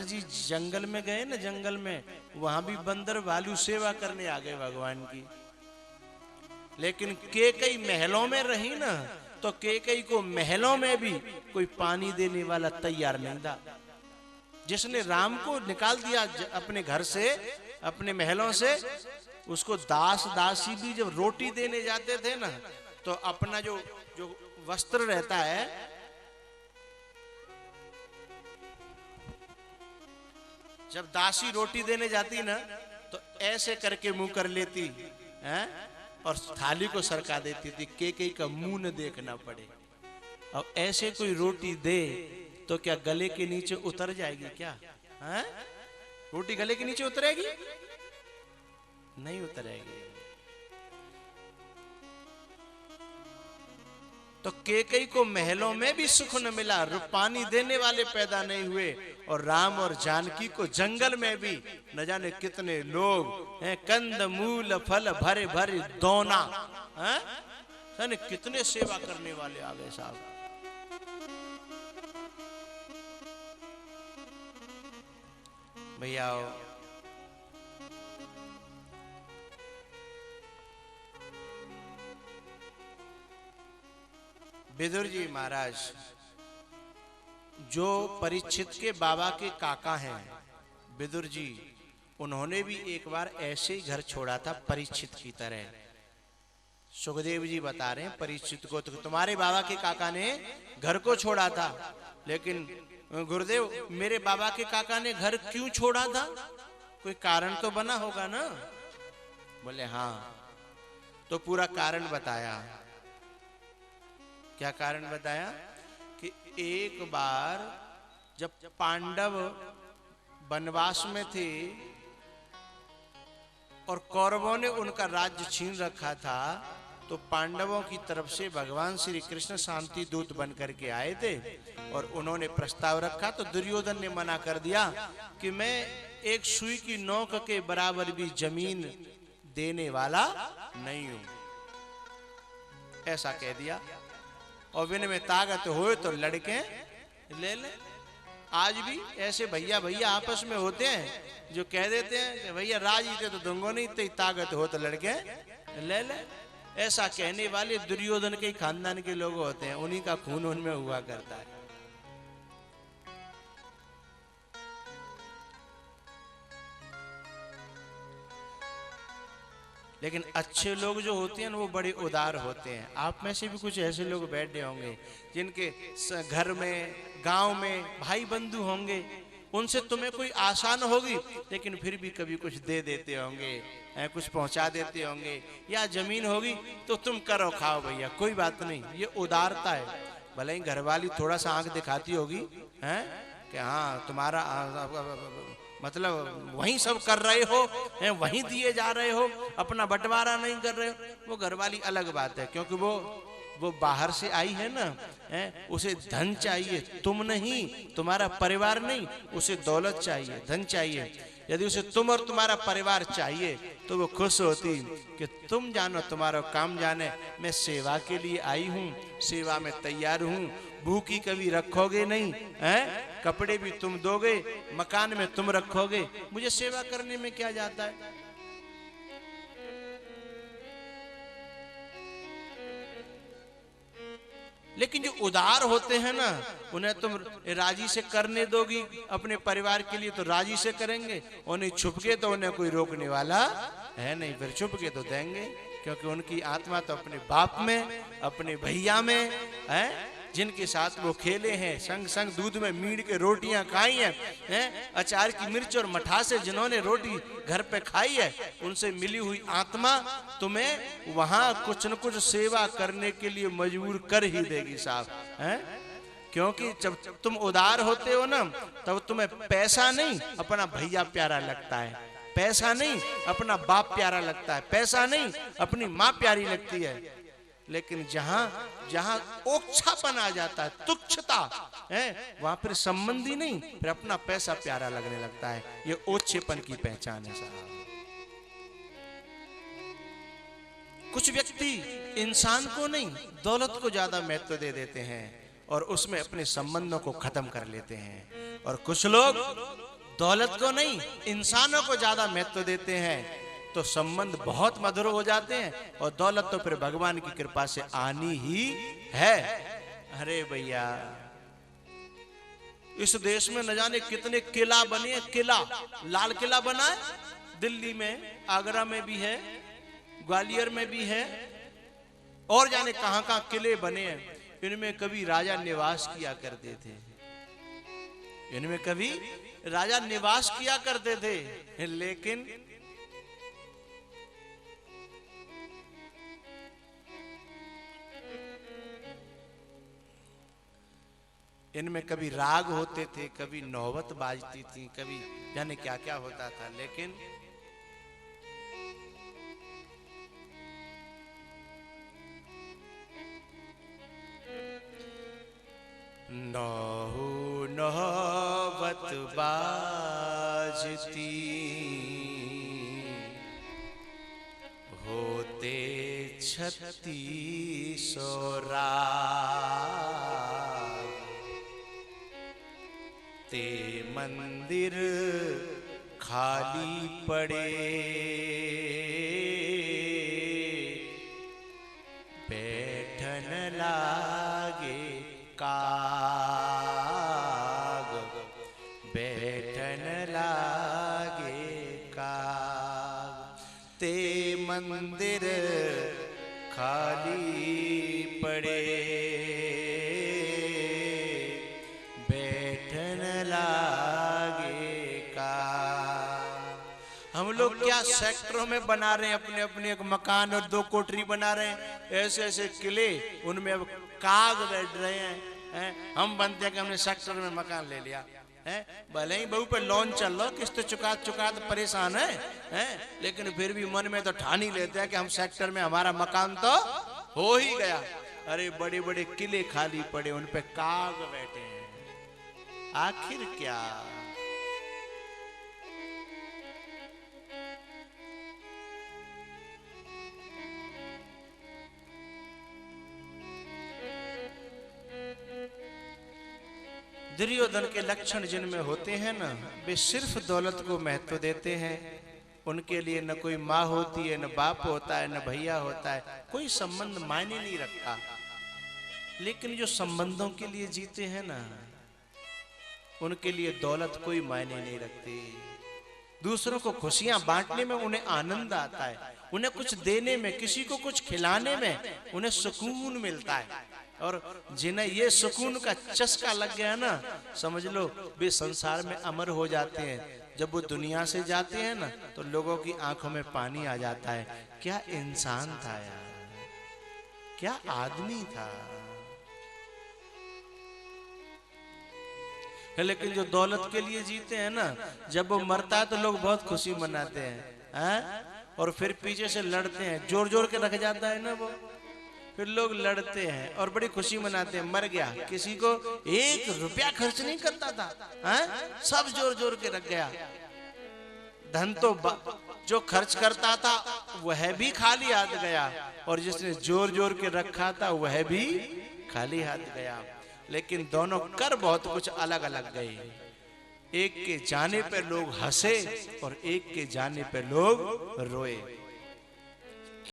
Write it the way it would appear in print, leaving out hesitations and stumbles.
जी जंगल में गए ना, जंगल में वहां भी बंदर भालू सेवा करने आ गए भगवान की। लेकिन केकई महलों में रही ना, तो केकई को महलों में भी कोई पानी देने वाला तैयार नहीं था। जिसने राम को निकाल दिया अपने घर से, अपने महलों से, उसको दास दासी भी जब रोटी देने जाते थे ना, तो अपना जो जो वस्त्र रहता है, जब दासी रोटी देने जाती ना, तो ऐसे करके मुंह कर लेती है और थाली को सरका देती थी, केकई का मुंह न देखना पड़े। और ऐसे कोई रोटी दे तो क्या गले के नीचे उतर जाएगी क्या? है? रोटी गले के नीचे उतरेगी? नहीं उतरेगी। तो केकई को महलों में भी सुख न मिला, पानी देने वाले पैदा नहीं हुए, और राम और जानकी को जंगल में भी न जाने कितने लोग हैं, कंद मूल फल भरे भरे दोना, हैं, कितने सेवा करने वाले आ गए साहब। भैया विदुर जी महाराज जो परीक्षित के बाबा के काका हैं, विदुर जी, उन्होंने भी एक बार ऐसे ही घर छोड़ा था परीक्षित की तरह। सुखदेव जी बता रहे हैं परीक्षित को, तो तुम्हारे बाबा के काका ने घर को छोड़ा था, लेकिन गुरुदेव मेरे बाबा के काका ने घर क्यों छोड़ा था? कोई कारण तो बना होगा ना? बोले हाँ। तो पूरा कारण बताया। क्या कारण बताया? कि एक बार जब पांडव वनवास में थे और कौरवों ने उनका राज्य छीन रखा था, तो पांडवों की तरफ से भगवान श्री कृष्ण शांति दूत बन करके आए थे और उन्होंने प्रस्ताव रखा। तो दुर्योधन ने मना कर दिया कि मैं एक सुई की नोक के बराबर भी जमीन देने वाला नहीं हूं, ऐसा कह दिया। और विनय में ताकत हो तो लड़के ले ले। आज भी ऐसे भैया भैया आपस में होते हैं जो कह देते हैं कि भैया राज ही थे तो दूंगो नहीं, ते ताकत हो तो लड़के ले ले। ऐसा कहने वाले दुर्योधन के खानदान के लोग होते हैं, उन्हीं का खून उनमें हुआ करता है। लेकिन अच्छे लोग जो होते हैं वो बड़े उदार होते हैं। आप में से भी कुछ ऐसे लोग बैठे होंगे जिनके घर में, गांव में भाई बंधु होंगे, उनसे तुम्हें कोई आसान होगी, लेकिन फिर भी कभी कुछ दे देते होंगे, कुछ पहुंचा देते होंगे, या जमीन होगी तो तुम करो खाओ भैया कोई बात नहीं। ये उदारता है। भले ही घरवाली थोड़ा सा आंख दिखाती होगी हैं कि हाँ तुम्हारा मतलब वहीं सब कर रहे हो, वहीं दिए जा रहे हो, अपना बंटवारा नहीं कर रहे हो, वो घरवाली अलग बात है, क्योंकि वो बाहर से आई है ना, उसे धन चाहिए, तुम नहीं, तुम्हारा परिवार नहीं, उसे दौलत चाहिए, धन चाहिए। यदि उसे तुम और तुम्हारा परिवार चाहिए तो वो खुश होती कि तुम जानो, तुम्हारा काम जाने, मैं सेवा के लिए आई हूँ, सेवा में तैयार हूँ, भूखी कभी रखोगे नहीं, कपड़े भी तुम दोगे, मकान में तुम रखोगे, मुझे सेवा करने में क्या जाता है। लेकिन जो उदार होते हैं ना, उन्हें तुम राजी से करने दोगी अपने परिवार के लिए तो राजी से करेंगे, उन्हें छुप के तो उन्हें कोई रोकने वाला है नहीं, फिर छुप के तो देंगे, क्योंकि उनकी आत्मा तो अपने बाप में, अपने भैया में है, जिनके साथ वो खेले हैं, संग संग दूध में मीड़ के रोटियां खाई हैं, अचार की मिर्च और मठासे जिन्होंने रोटी घर पे खाई है, उनसे मिली हुई आत्मा तुम्हें वहां कुछ न कुछ सेवा करने के लिए मजबूर कर ही देगी साहब, हैं? क्योंकि जब तुम उदार होते हो ना, तब तुम्हें पैसा नहीं अपना भैया प्यारा लगता है, पैसा नहीं अपना बाप प्यारा लगता है, पैसा नहीं अपनी माँ प्यारी लगती है। लेकिन जहां जहां ओछापन आ जाता है, तुच्छता है, वहां फिर संबंधी नहीं, फिर अपना पैसा प्यारा लगने लगता है। ये ओछेपन की पहचान है साहब। कुछ व्यक्ति इंसान को नहीं, दौलत को ज्यादा महत्व दे देते हैं और उसमें अपने संबंधों को खत्म कर लेते हैं, और कुछ लोग दौलत को नहीं, इंसानों को ज्यादा महत्व देते हैं तो संबंध बहुत मधुर हो जाते हैं। और दौलत तो फिर भगवान की कृपा से आनी ही है। अरे भैया, इस देश में न जाने कितने किला बने हैं। किला, लाल किला बना है दिल्ली में, आगरा में भी है, ग्वालियर में भी है, और जाने कहां कहां किले बने हैं। इनमें कभी राजा निवास किया करते थे, इनमें कभी राजा निवास किया करते थे। लेकिन इनमें कभी राग होते थे, कभी नौबत बाजती थी, कभी जाने क्या क्या होता था। लेकिन नौ नौबत बाजती होते 36 राग, ते मंदिर खाली पड़े, बैठन लागे काग, बैठन लागे काग, ते मंदिर खाली पड़े, बैठन लागे काग। हम लोग क्या सेक्टरों में बना रहे हैं अपने अपने एक मकान और 2 कोठरी बना रहे हैं, ऐसे ऐसे किले, उनमें अब काग बैठ रहे हैं। हम बनते हैं कि हमने सेक्टर में मकान ले लिया है, भले ही बहू पे लोन चल रहा, किस्त चुका परेशान है, लेकिन फिर भी मन में तो ठान ही लेते हैं कि हम सेक्टर में, हमारा मकान तो हो ही गया। अरे बड़े बड़े किले खाली पड़े, उन पे काग बैठे हैं। आखिर क्या? दुर्योधन के लक्षण जिनमें होते हैं ना, वे सिर्फ दौलत को महत्व देते हैं। उनके लिए न कोई माँ होती है, न बाप होता है, न भैया होता है, कोई संबंध मायने नहीं रखता। लेकिन जो संबंधों के लिए जीते हैं ना, उनके लिए दौलत कोई मायने नहीं रखती। दूसरों को खुशियां बांटने में उन्हें आनंद आता है, उन्हें कुछ देने में, किसी को कुछ खिलाने में उन्हें सुकून मिलता है। और जिन्हें ये सुकून का चस्का लग गया ना, समझ लो वे संसार में अमर हो जाते हैं। जब वो दुनिया से जाते हैं ना, तो लोगों की आंखों में पानी आ जाता है। क्या इंसान था यार, क्या आदमी था। लेकिन जो दौलत के लिए जीते हैं ना, जब वो मरता है तो लोग बहुत खुशी मनाते हैं, और फिर पीछे से लड़ते हैं, जोर जोर के रख जाता है ना वो, फिर लोग लड़ते हैं और बड़ी खुशी मनाते हैं। मर गया, किसी को 1 रुपया खर्च नहीं करता था, सब जोर जोर के रख गया। धन तो जो खर्च करता था वह भी खाली हाथ गया, और जिसने जोर जोर के रखा था वह भी खाली हाथ गया। लेकिन दोनों कर बहुत कुछ अलग अलग गए। एक के जाने पर लोग हंसे और एक के जाने पर लोग रोए।